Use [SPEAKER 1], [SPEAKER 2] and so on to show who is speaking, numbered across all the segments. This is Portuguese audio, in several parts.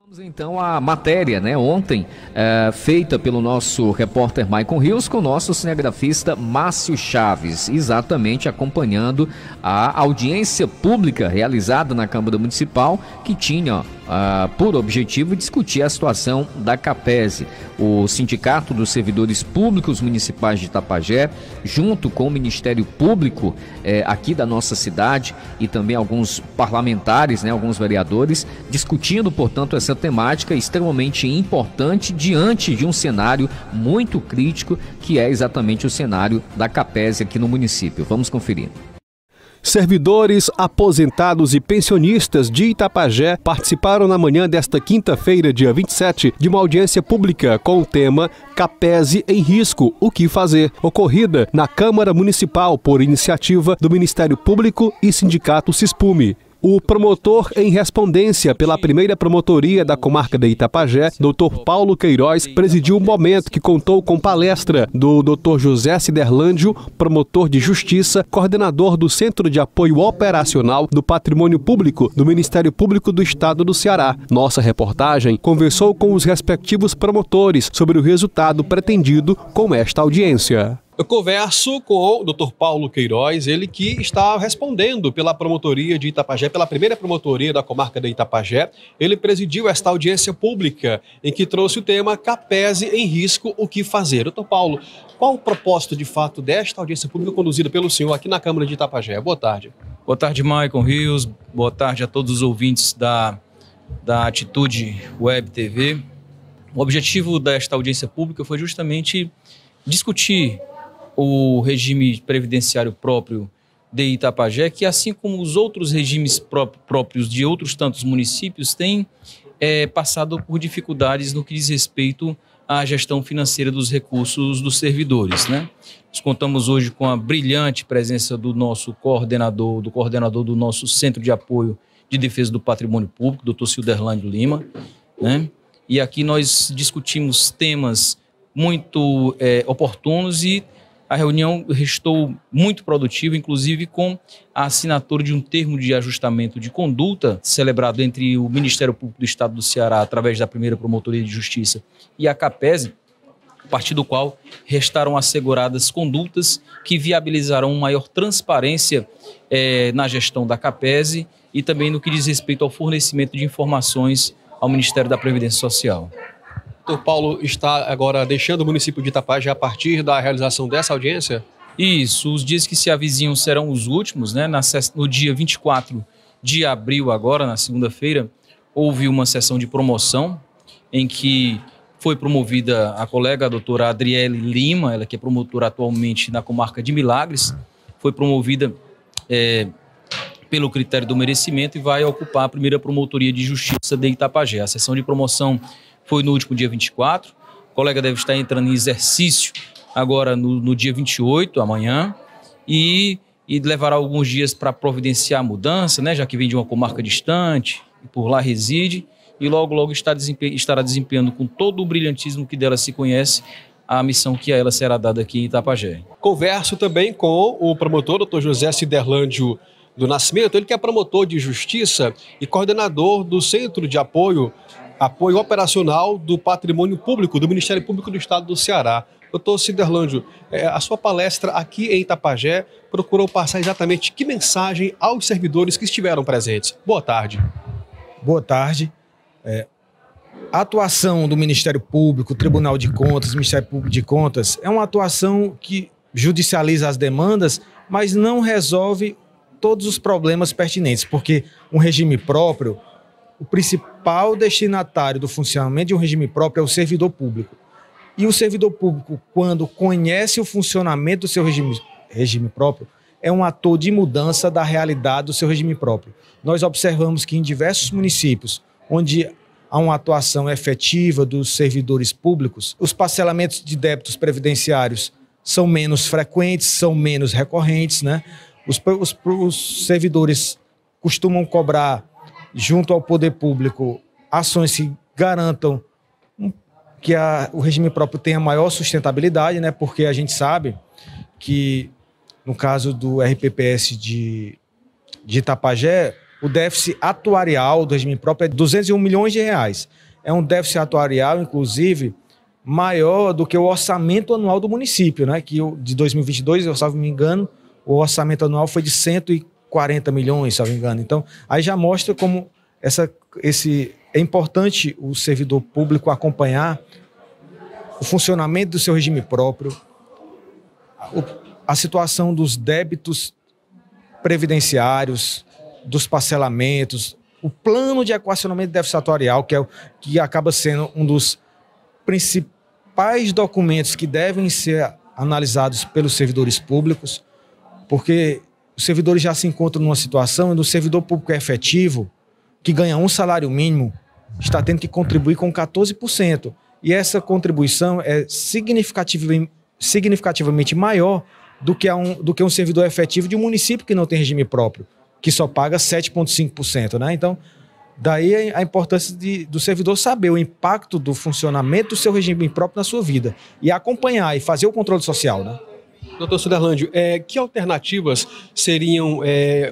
[SPEAKER 1] Vamos então à matéria, né, ontem, feita pelo nosso repórter Maicon Rios com o nosso cinegrafista Márcio Chaves, exatamente acompanhando a audiência pública realizada na Câmara Municipal, que tinha por objetivo discutir a situação da CAPESE. O Sindicato dos Servidores Públicos Municipais de Itapajé, junto com o Ministério Público aqui da nossa cidade e também alguns parlamentares, né, alguns vereadores, discutindo, portanto, essa temática extremamente importante diante de um cenário muito crítico, que é exatamente o cenário da CAPESE aqui no município. Vamos conferir.
[SPEAKER 2] Servidores, aposentados e pensionistas de Itapajé participaram na manhã desta quinta-feira, dia 27, de uma audiência pública com o tema CAPESE em Risco, o que fazer? Ocorrida na Câmara Municipal por iniciativa do Ministério Público e Sindicato Sispume. O promotor em respondência pela primeira promotoria da comarca de Itapajé, Dr. Paulo Queiroz, presidiu um momento que contou com palestra do Dr. José Ciderlândio, promotor de justiça, coordenador do Centro de Apoio Operacional do Patrimônio Público do Ministério Público do Estado do Ceará. Nossa reportagem conversou com os respectivos promotores sobre o resultado pretendido com esta audiência.
[SPEAKER 3] Eu converso com o Dr. Paulo Queiroz, ele que está respondendo pela promotoria de Itapajé, pela primeira promotoria da comarca de Itapajé. Ele presidiu esta audiência pública em que trouxe o tema CAPESE em Risco, o que fazer? Dr. Paulo, qual o propósito de fato desta audiência pública conduzida pelo senhor aqui na Câmara de Itapajé? Boa tarde.
[SPEAKER 4] Boa tarde, Maicon Rios. Boa tarde a todos os ouvintes da Atitude Web TV. O objetivo desta audiência pública foi justamente discutir o regime previdenciário próprio de Itapajé, que assim como os outros regimes próprios de outros tantos municípios, tem passado por dificuldades no que diz respeito à gestão financeira dos recursos dos servidores, né? Nós contamos hoje com a brilhante presença do nosso coordenador do nosso Centro de Apoio de Defesa do Patrimônio Público, Dr. Ciderlândio Lima, né? E aqui nós discutimos temas muito oportunos e a reunião restou muito produtiva, inclusive com a assinatura de um termo de ajustamento de conduta celebrado entre o Ministério Público do Estado do Ceará, através da primeira Promotoria de Justiça, e a CAPESE, a partir do qual restaram asseguradas condutas que viabilizarão maior transparência na gestão da CAPESE e também no que diz respeito ao fornecimento de informações ao Ministério da Previdência Social.
[SPEAKER 3] O Dr. Paulo está agora deixando o município de Itapajé a partir da realização dessa audiência?
[SPEAKER 4] Isso, os dias que se avizinham serão os últimos, né? No dia 24 de abril, agora, na segunda-feira, houve uma sessão de promoção em que foi promovida a colega, a doutora Adriele Lima, ela que é promotora atualmente na comarca de Milagres, foi promovida pelo critério do merecimento e vai ocupar a primeira promotoria de justiça de Itapajé. A sessão de promoção foi no último dia 24, o colega deve estar entrando em exercício agora no dia 28, amanhã, e levará alguns dias para providenciar a mudança, né, já que vem de uma comarca distante e por lá reside, e logo estará desempenhando com todo o brilhantismo que dela se conhece a missão que a ela será dada aqui em Itapajé.
[SPEAKER 3] Converso também com o promotor, Dr. José Ciderlândio do Nascimento, ele que é promotor de justiça e coordenador do Centro de Apoio Operacional do Patrimônio Público, do Ministério Público do Estado do Ceará. Doutor Ciderlândio, a sua palestra aqui em Itapajé procurou passar exatamente que mensagem aos servidores que estiveram presentes. Boa tarde.
[SPEAKER 5] Boa tarde. A atuação do Ministério Público, Tribunal de Contas, Ministério Público de Contas, é uma atuação que judicializa as demandas, mas não resolve todos os problemas pertinentes, porque um regime próprio, o principal destinatário do funcionamento de um regime próprio é o servidor público. E o servidor público, quando conhece o funcionamento do seu regime próprio, é um ator de mudança da realidade do seu regime próprio. Nós observamos que em diversos municípios, onde há uma atuação efetiva dos servidores públicos, os parcelamentos de débitos previdenciários são menos frequentes, são menos recorrentes, né? Os servidores costumam cobrar junto ao poder público ações que garantam que o regime próprio tenha maior sustentabilidade, né? Porque a gente sabe que, no caso do RPPS de Itapajé, o déficit atuarial do regime próprio é de 201 milhões de reais. É um déficit atuarial, inclusive, maior do que o orçamento anual do município, né? Que de 2022, se eu não me engano, o orçamento anual foi de 140 milhões, se eu não me engano. Então, aí já mostra como é importante o servidor público acompanhar o funcionamento do seu regime próprio, a situação dos débitos previdenciários, dos parcelamentos, o plano de equacionamento deficitário, que acaba sendo um dos principais documentos que devem ser analisados pelos servidores públicos, porque os servidores já se encontram numa situação onde o servidor público efetivo, que ganha um salário mínimo, está tendo que contribuir com 14%. E essa contribuição é significativamente maior do que um servidor efetivo de um município que não tem regime próprio, que só paga 7,5%, né? Então, daí a importância do servidor saber o impacto do funcionamento do seu regime próprio na sua vida e acompanhar e fazer o controle social, né?
[SPEAKER 3] Doutor Ciderlândio, que alternativas seriam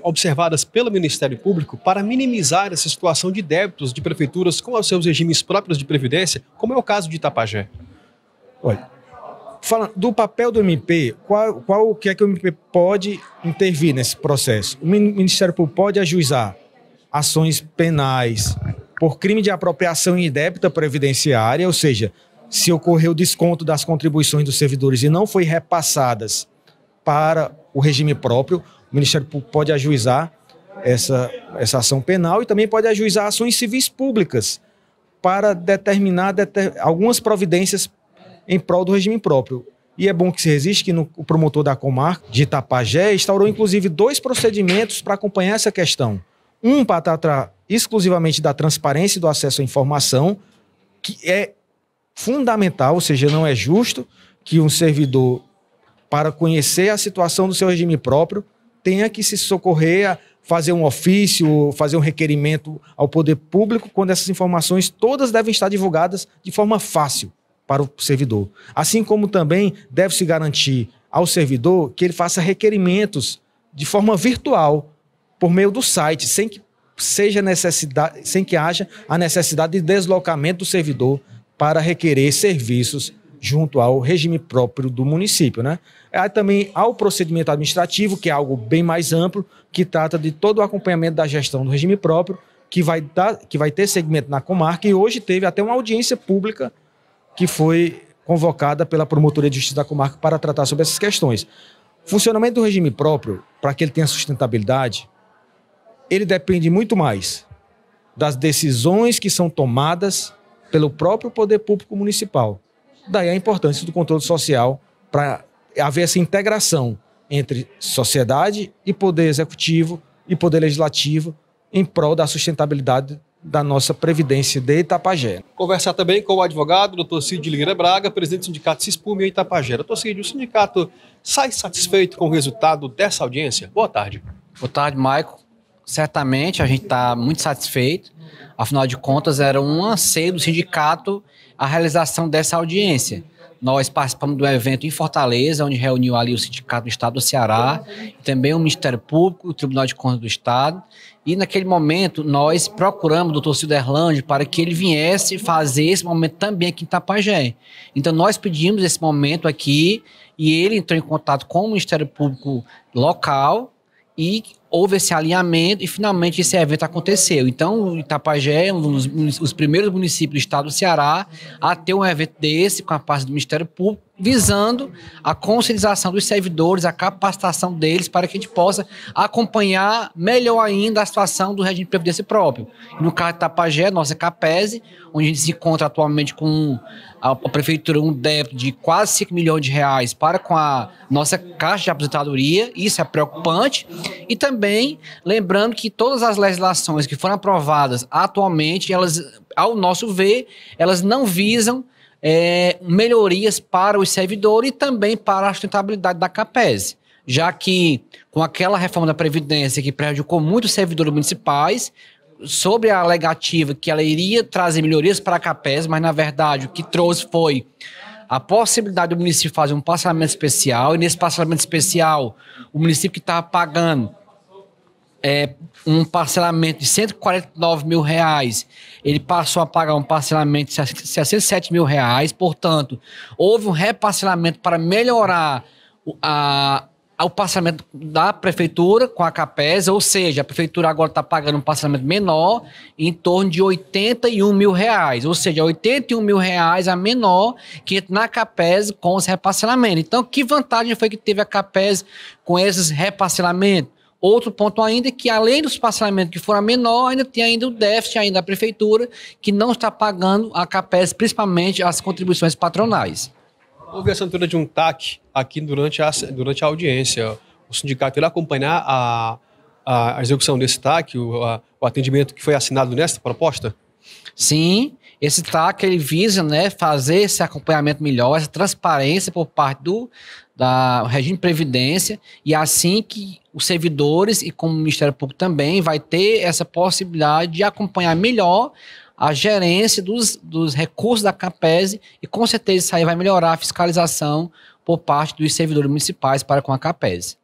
[SPEAKER 3] observadas pelo Ministério Público para minimizar essa situação de débitos de prefeituras com os seus regimes próprios de previdência, como é o caso de Itapajé?
[SPEAKER 5] Olha, falando do papel do MP, o que é que o MP pode intervir nesse processo? O Ministério Público pode ajuizar ações penais por crime de apropriação indébita previdenciária, ou seja, se ocorreu desconto das contribuições dos servidores e não foi repassadas para o regime próprio, o Ministério Público pode ajuizar essa ação penal e também pode ajuizar ações civis públicas para determinar algumas providências em prol do regime próprio. E é bom que se resiste que o promotor da comarca de Itapajé instaurou inclusive 2 procedimentos para acompanhar essa questão. Um para tratar exclusivamente da transparência e do acesso à informação, que é fundamental, ou seja, não é justo que um servidor, para conhecer a situação do seu regime próprio, tenha que se socorrer a fazer um ofício, fazer um requerimento ao poder público, quando essas informações todas devem estar divulgadas de forma fácil para o servidor. Assim como também deve-se garantir ao servidor que ele faça requerimentos de forma virtual, por meio do site, sem que haja a necessidade de deslocamento do servidor para requerer serviços junto ao regime próprio do município, né? Aí também há o procedimento administrativo, que é algo bem mais amplo, que trata de todo o acompanhamento da gestão do regime próprio, que vai ter segmento na comarca, e hoje teve até uma audiência pública que foi convocada pela Promotoria de Justiça da comarca para tratar sobre essas questões. O funcionamento do regime próprio, para que ele tenha sustentabilidade, ele depende muito mais das decisões que são tomadas pelo próprio poder público municipal. Daí a importância do controle social para haver essa integração entre sociedade e poder executivo e poder legislativo em prol da sustentabilidade da nossa Previdência de Itapajé.
[SPEAKER 3] Conversar também com o advogado, doutor Cid Lira Braga, presidente do sindicato Cispulme em Itapajé. Doutor Cid, o sindicato sai satisfeito com o resultado dessa audiência? Boa tarde.
[SPEAKER 6] Boa tarde, Maico. Certamente a gente está muito satisfeito. Afinal de contas, era um anseio do sindicato a realização dessa audiência. Nós participamos do evento em Fortaleza, onde reuniu ali o Sindicato do Estado do Ceará, e também o Ministério Público, o Tribunal de Contas do Estado. E naquele momento nós procuramos o doutor Ciderlândio para que ele viesse fazer esse momento também aqui em Itapajé. Então nós pedimos esse momento aqui e ele entrou em contato com o Ministério Público local e houve esse alinhamento e finalmente esse evento aconteceu. Então, Itapajé é um dos primeiros municípios do estado do Ceará a ter um evento desse com a parte do Ministério Público, visando a conscientização dos servidores, a capacitação deles para que a gente possa acompanhar melhor ainda a situação do regime de previdência próprio. No caso de Itapajé, nossa CAPESE, onde a gente se encontra atualmente com a prefeitura um débito de quase 5 milhões de reais para com a nossa caixa de aposentadoria, isso é preocupante, e também lembrando que todas as legislações que foram aprovadas atualmente, elas, ao nosso ver, elas não visam melhorias para os servidores e também para a sustentabilidade da CAPESE, já que com aquela reforma da Previdência que prejudicou muitos servidores municipais, sobre a alegativa que ela iria trazer melhorias para a CAPESE, mas na verdade o que trouxe foi a possibilidade do município fazer um parcelamento especial, e nesse parcelamento especial o município que estava pagando um parcelamento de R$149 mil, ele passou a pagar um parcelamento de R$67 mil, portanto, houve um reparcelamento para melhorar o parcelamento da prefeitura com a Capes, ou seja, a prefeitura agora está pagando um parcelamento menor, em torno de R$81 mil, ou seja, R$81 mil a menor que entra na Capes com os reparcelamentos. Então, que vantagem foi que teve a Capes com esses reparcelamentos? Outro ponto ainda é que, além dos parcelamentos que foram menor, ainda tem ainda o déficit ainda da prefeitura, que não está pagando a Capes, principalmente as contribuições patronais.
[SPEAKER 3] Houve a assinatura de um TAC aqui durante a audiência. O sindicato irá acompanhar a execução desse TAC, o atendimento que foi assinado nesta proposta?
[SPEAKER 6] Sim, esse TAC ele visa, né, fazer esse acompanhamento melhor, essa transparência por parte do regime de previdência, e assim que os servidores e como o Ministério Público também vai ter essa possibilidade de acompanhar melhor a gerência dos recursos da Capes, e com certeza isso aí vai melhorar a fiscalização por parte dos servidores municipais para com a Capes.